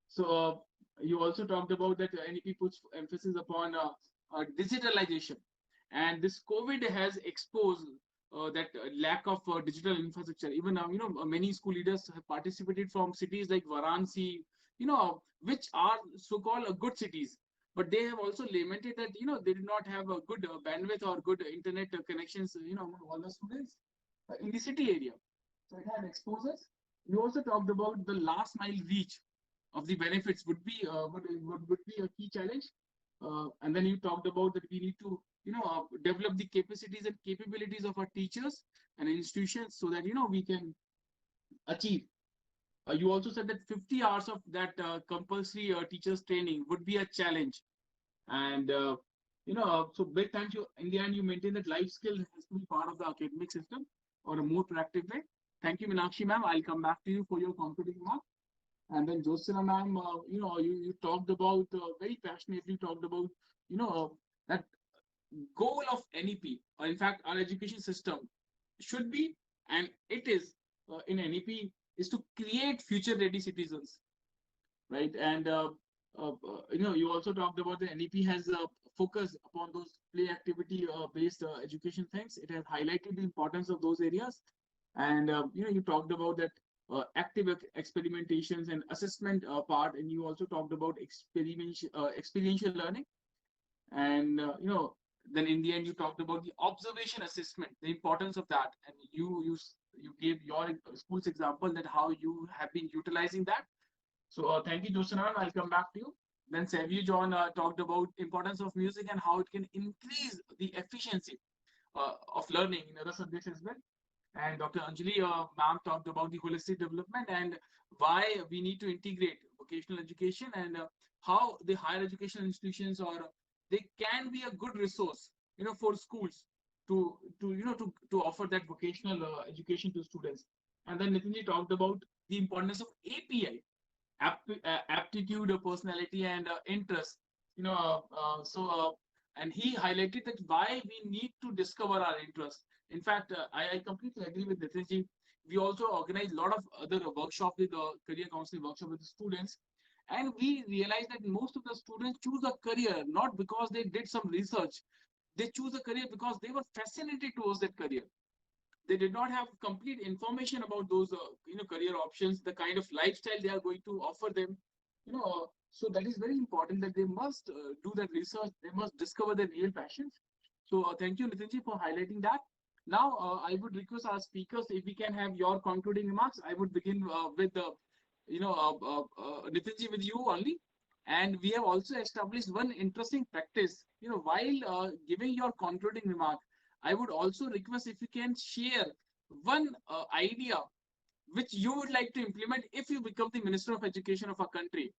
So you also talked about that NEP puts emphasis upon digitalization, and this COVID has exposed that lack of digital infrastructure. Even many school leaders have participated from cities like Varanasi, which are so-called good cities, but they have also lamented that they did not have a good bandwidth or good internet connections, among all the students in the city area. So it has exposed us. You also talked about the last mile reach of the benefits would be a key challenge. And then you talked about that we need to develop the capacities and capabilities of our teachers and institutions so that we can achieve. You also said that 50 hours of that compulsory teachers training would be a challenge. And so big thanks you. In the end, you maintain that life skill has to be part of the academic system or a more proactive way. Thank you, Meenakshi ma'am. I'll come back to you for your concluding remark. And then Jyotsna ma'am, you talked about very passionately talked about that goal of NEP, or in fact our education system should be, and it is in NEP, is to create future ready citizens, right? And you also talked about the NEP has focus upon those play activity based education things. It has highlighted the importance of those areas. And you talked about that active experimentations and assessment part, and you also talked about experiential learning. And then in the end you talked about the observation assessment, the importance of that, and you gave your school's example that how you have been utilizing that. So thank you, Jyotsna. I'll come back to you. Then Savvy John talked about importance of music and how it can increase the efficiency of learning in other subjects as well. And Dr. Anjali ma'am talked about the holistic development and why we need to integrate vocational education, and how the higher education institutions, or they can be a good resource, for schools to offer that vocational education to students. And then Nitinji talked about the importance of API, aptitude, personality, and interest. You know, and he highlighted that why we need to discover our interest. In fact, I completely agree with Nitinji. We also organize a lot of other workshops with career counseling workshop with the students, and we realize that most of the students choose a career not because they did some research. They choose a career because they were fascinated towards that career. They did not have complete information about those career options, the kind of lifestyle they are going to offer them. So that is very important that they must do that research. They must discover their real passions. So thank you, Nitinji, for highlighting that. Now I would request our speakers if we can have your concluding remarks. I would begin with Nitinji, with you only. And we have also established one interesting practice. While giving your concluding remark, I would also request if you can share one idea which you would like to implement if you become the Minister of Education of our country.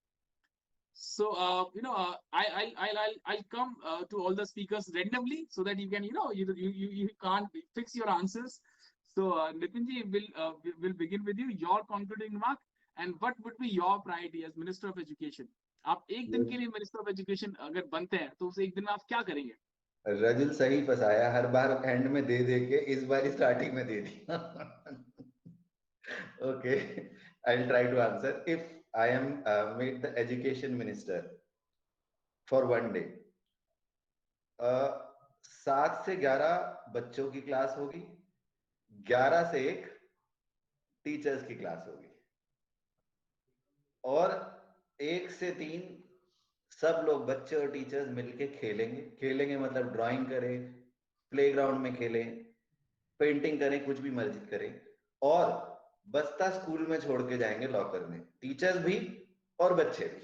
So I'll come to all the speakers randomly so that you can you can't fix your answers. So Nitinji will begin with you, your concluding remark, and what would be your priority as Minister of Education. आप एक दिन के लिए minister of education अगर बनते हैं तो उस एक दिन में आप क्या करेंगे? रजुल सही फंसाया, हर बार एंड में दे दे के इस बार स्टार्टिंग में दे दिया. Okay, I'll try to answer. If I am made the education minister for one day, 7 से 11 बच्चों की क्लास होगी, 11 से 1 टीचर्स की क्लास होगी और 1 से 3 सब लोग बच्चे और टीचर्स मिलके खेलेंगे मतलब ड्राइंग करें, प्लेग्राउंड में खेलें, पेंटिंग करें, कुछ भी मर्जी करें और बस्ता स्कूल में छोड़ के जाएंगे लॉकर में, टीचर्स भी और बच्चे भी।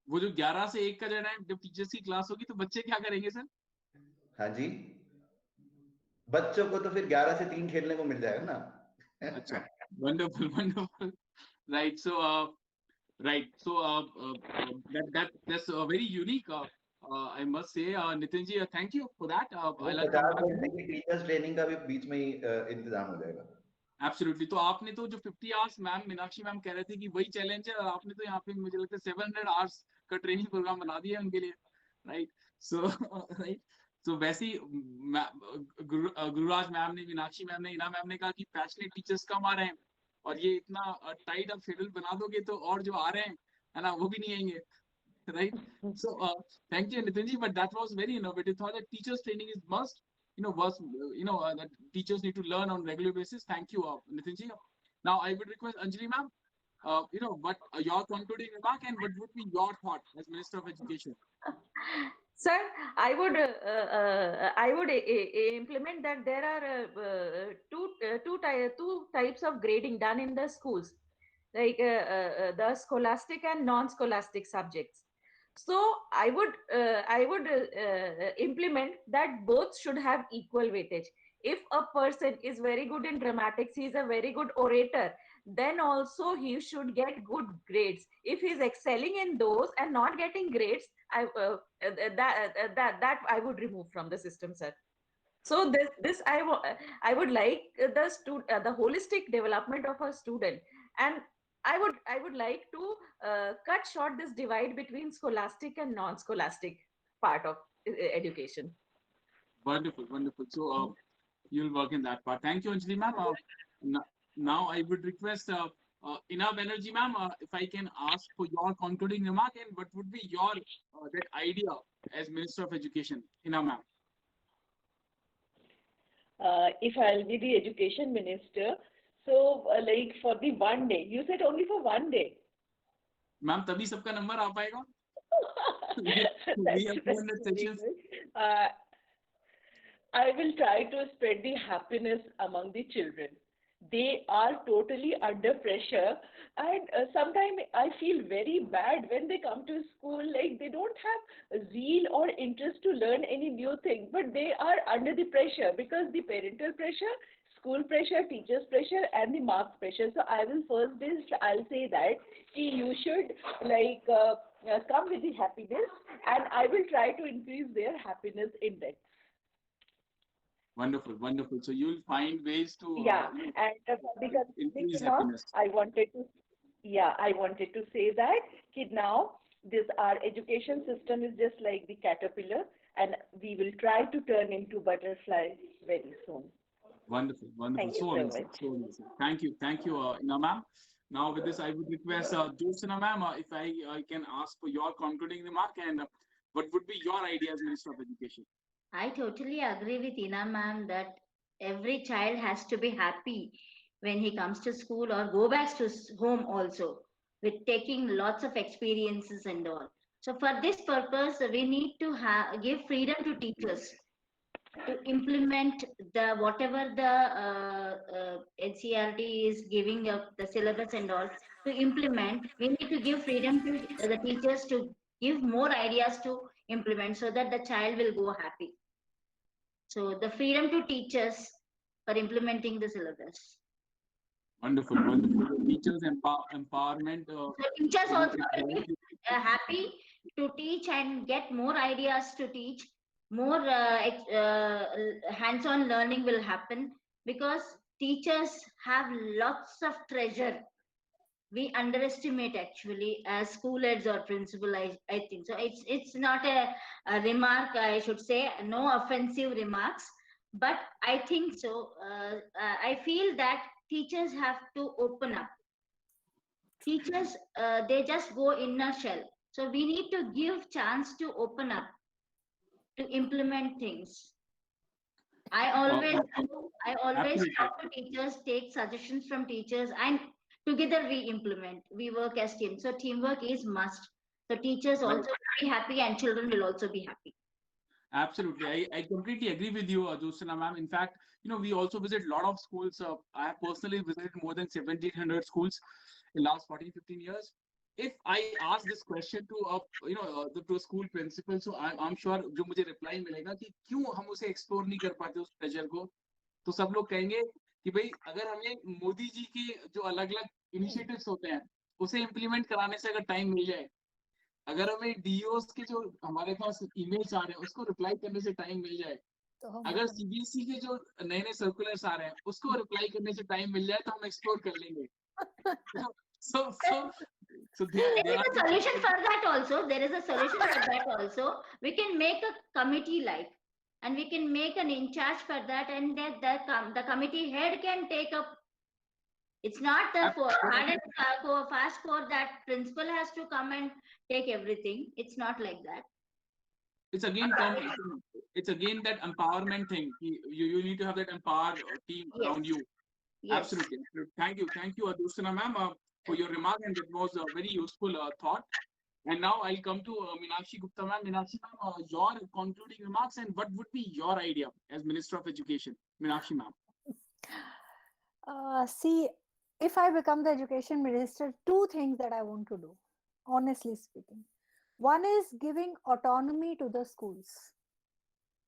वो जो 11 से 1 का जो है जब टीचर्स की क्लास होगी तो बच्चे क्या करेंगे सर? हाँ जी, बच्चों को तो फिर 11 से 3 खेलने को मिल जाएगा ना। अच्छा, wonderful, wonderful. Right. So, that's very unique. I must say, Nitin ji, thank you for that. वो I'll come 50 back to घंटे you. की टीचर्स ट्रेनिंग का भी बीच में ही इंतजाम हो जाएगा। Absolutely. तो आपने तो जो 50 आवर्स मैम मीनाक्षी मैम कह रहे थे कि वही चैलेंज है और आपने तो यहाँ पे मुझे लगता है 700 आवर्स का ट्रेनिंग प्रोग्राम बना दिया है उनके लिए, राइट? सो राइट, तो वैसे ही गुरुराज मैम ने, मीनाक्षी मैम ने, इना मैम ने कहा कि पैशनेट टीचर्स कम आ रहे हैं और ये इतना टाइट आप शेड्यूल बना दोगे तो और जो आ रहे हैं है ना वो भी नहीं आएंगे, right? So thank you Nitin ji, but that was very innovative thought that teachers training is must, that teachers need to learn on regular basis. Thank you Nitin ji. Now I would request Anjali ma'am, what your concluding remark and what would be your thought as Minister of Education? Sir, I would implement that there are two types of grading done in the schools, like the scholastic and non-scholastic subjects. So I would implement that both should have equal weightage. If a person is very good in dramatics, he is a very good orator, then also he should get good grades. If he is excelling in those and not getting grades, that I would remove from the system, sir. So this I would like the holistic development of a student, and I would like to cut short this divide between scholastic and non-scholastic part of education. Wonderful, wonderful. So you'll work in that part. Thank you Anjali ma'am. Now I would request Ina Banerjee ma'am, if I can ask for your concluding remark and what would be your that idea as Minister of Education, Ina ma'am. If I'll be the education minister, so like for the one day, you said only for one day. Ma'am, तभी सबका number आ पाएगा. That's We have 200 sessions. I will try to spread the happiness among the children. They are totally under pressure, and sometimes I feel very bad when they come to school, like they don't have zeal or interest to learn any new thing, but they are under the pressure because the parental pressure, school pressure, teachers pressure, and the marks pressure. So I will I'll say that you should come with the happiness, and I will try to increase their happiness index. Wonderful, wonderful. So you'll find ways to and because increase now happiness. I wanted to say that now this our education system is just like the caterpillar, and we will try to turn into butterflies very soon. Wonderful, wonderful. Thank you So so amazing, much. so amazing. Thank you, Ina ma'am. Now with this, I would request Jyotsna ma'am, if I can ask for your concluding remark and what would be your idea as Minister of Education? I totally agree with Ina ma'am that every child has to be happy when he comes to school or go back to home also, with taking lots of experiences and all. So for this purpose, we need to give freedom to teachers to implement the whatever the NCERT is giving up the syllabus and all to implement. We need to give freedom to the teachers to give more ideas to implement so that the child will go happy. So the freedom to teachers for implementing the syllabus. Wonderful, wonderful. Teachers empowerment. So teachers also will be happy to teach and get more ideas to teach. More hands-on learning will happen because teachers have lots of treasure. We underestimate actually as school heads or principal. I think so. It's not a remark. I should say no offensive remarks, but I think so. I feel that teachers have to open up. Teachers they just go inner shell. So we need to give chance to open up to implement things. I always do. I always Absolutely. talk to teachers, take suggestions from teachers, and together we implement. We work as team. So teamwork is must. So teachers Right. also will be happy, and children will also be happy. Absolutely. I completely agree with you, Jyotsna ma'am. In fact, we also visit a lot of schools. I have personally visited more than 1,700 schools in last 14, 15 years. If I ask this question to to a school principal, so I'm sure जो मुझे reply मिलेगा कि क्यों हम उसे explore नहीं कर पाते उस treasure को, तो सब लोग कहेंगे कि भाई अगर हमें मोदी जी के जो अलग-अलग initiatives होते हैं, उसे implement कराने से अगर time मिल जाए, अगर हमें डीओस के जो हमारे पास ईमेल्स आ रहे हैं उसको रिप्लाई करने से टाइम मिल जाए, तो हम अगर सीबीएसई के जो नए नए सर्कुलर्स आ रहे हैं उसको रिप्लाई करने से टाइम मिल जाए तो हम एक्सप्लोर कर लेंगे. so so so There there is are a solution for that also. There is a solution for that also. We can make a committee like, and we can make an in charge for that, and that the committee head can take up. It's not the hard and fast for that principal has to come and take everything. It's not like that. it's again it's again that empowerment thing. You need to have that empowered team Yes. around you. Yes. Absolutely. Thank you, Adusana ma'am, for your remark, and it was a very useful thought. And now I'll come to Meenakshi Gupta ma'am. Meenakshi ma'am, your concluding remarks and what would be your idea as Minister of Education, Meenakshi ma'am? See, if I become the education minister, two things that I want to do, honestly speaking. One is giving autonomy to the schools,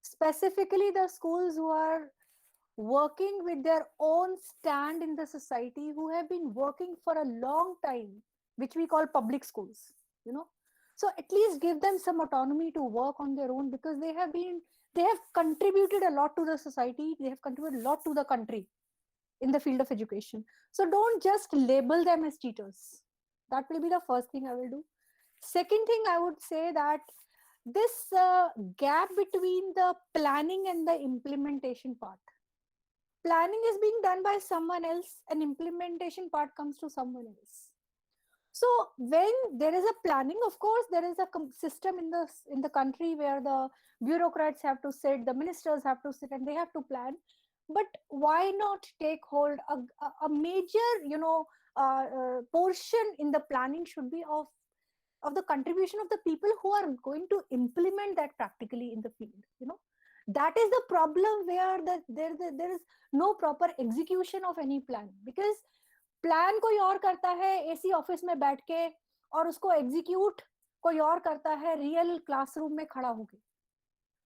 specifically the schools who are working with their own stand in the society, who have been working for a long time, which we call public schools, you know. So at least give them some autonomy to work on their own, because they have contributed a lot to the society, they have contributed a lot to the country in the field of education. So don't just label them as cheaters. That will be the first thing I will do. Second thing I would say that this gap between the planning and the implementation part. Planning is being done by someone else and implementation part comes to someone else. So when there is a planning, of course, there is a system in the country where the bureaucrats have to sit, the ministers have to sit, and they have to plan. But why not take hold a major, portion in the planning should be of the contribution of the people who are going to implement that practically in the field. That is the problem where there is no proper execution of any plan, because plan कोई और करता है AC office में बैठ के और उसको execute कोई और करता है रियल क्लासरूम में खड़ा होके.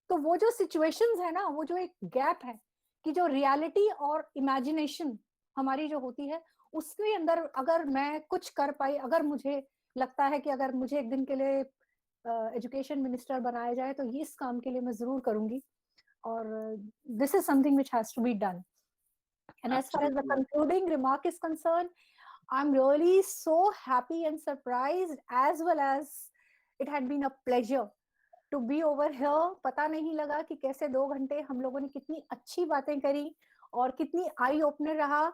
तो वो जो सिचुएशंस है ना, वो जो एक गैप है कि जो रियलिटी और इमेजिनेशन हमारी जो होती है उसके अंदर अगर मैं कुछ कर पाई, अगर मुझे लगता है कि अगर मुझे एक दिन के लिए एजुकेशन मिनिस्टर बनाया जाए तो इस काम के लिए मैं जरूर करूंगी. और this is something which has to be done. And as far as the concluding remark is concerned, I'm really so happy and surprised, as well as it had been a pleasure to be over here. पता नहीं लगा कि कैसे 2 घंटे हम लोगों ने कितनी अच्छी बातें करी और कितनी आई ओपनर रहा.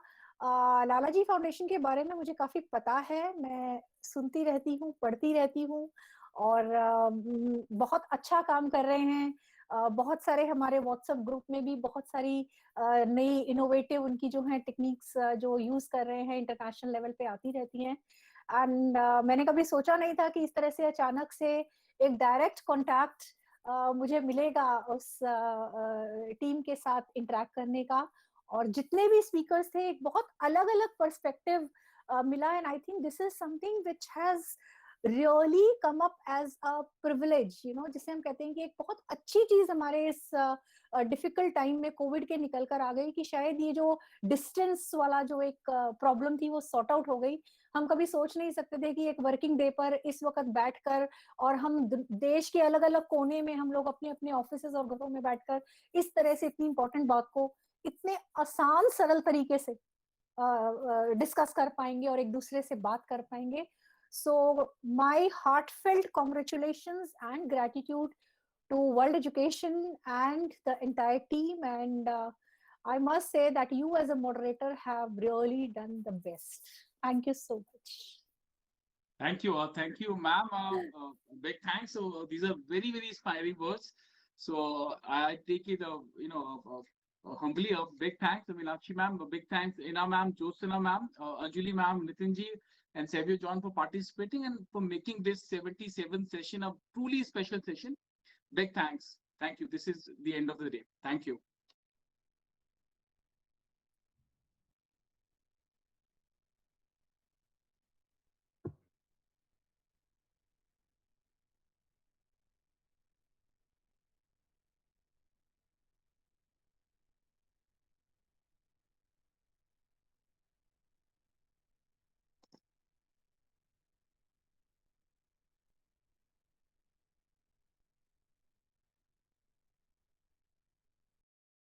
लालाजी फाउंडेशन के बारे में मुझे काफी पता है, मैं सुनती रहती हूँ, पढ़ती रहती हूँ और बहुत अच्छा काम कर रहे हैं. बहुत सारे हमारे व्हाट्सएप ग्रुप में भी बहुत सारी नई इनोवेटिव उनकी जो है टेक्निक्स जो यूज कर रहे हैं इंटरनेशनल लेवल पे आती रहती हैं. एंड मैंने कभी सोचा नहीं था कि इस तरह से अचानक से एक डायरेक्ट कांटेक्ट मुझे मिलेगा उस टीम के साथ इंटरेक्ट करने का. और जितने भी स्पीकर्स थे एक बहुत अलग अलग पर्सपेक्टिव मिला. And I think this is something which has really come up as a privilege, जिसे हम कहते हैं कि एक बहुत अच्छी चीज हमारे इस डिफिकल्ट टाइम में कोविड के निकल कर आ गई कि शायद ये जो डिस्टेंस वाला जो एक प्रॉब्लम थी वो सॉर्ट आउट हो गई. हम कभी सोच नहीं सकते थे कि एक वर्किंग डे पर इस वक्त बैठकर और हम देश के अलग अलग कोने में हम लोग अपने अपने ऑफिसेज और घरों में बैठकर इस तरह से इतनी इंपॉर्टेंट बात को इतने आसान सरल तरीके से डिस्कस कर पाएंगे और एक दूसरे से बात कर पाएंगे. So my heartfelt congratulations and gratitude to World Education and the entire team, and I must say that you as a moderator have really done the best. Thank you so much. Thank you, ma'am. Big thanks. So these are very, very inspiring words. So I take it, Humbly a big thanks to Meenakshi ma'am, a big thanks Ina ma'am, Jyotsna ma'am, Anjali ma'am, Nitinji, and Savio John for participating and for making this 77th session a truly special session. Big thanks. Thank you. This is the end of the day. Thank you.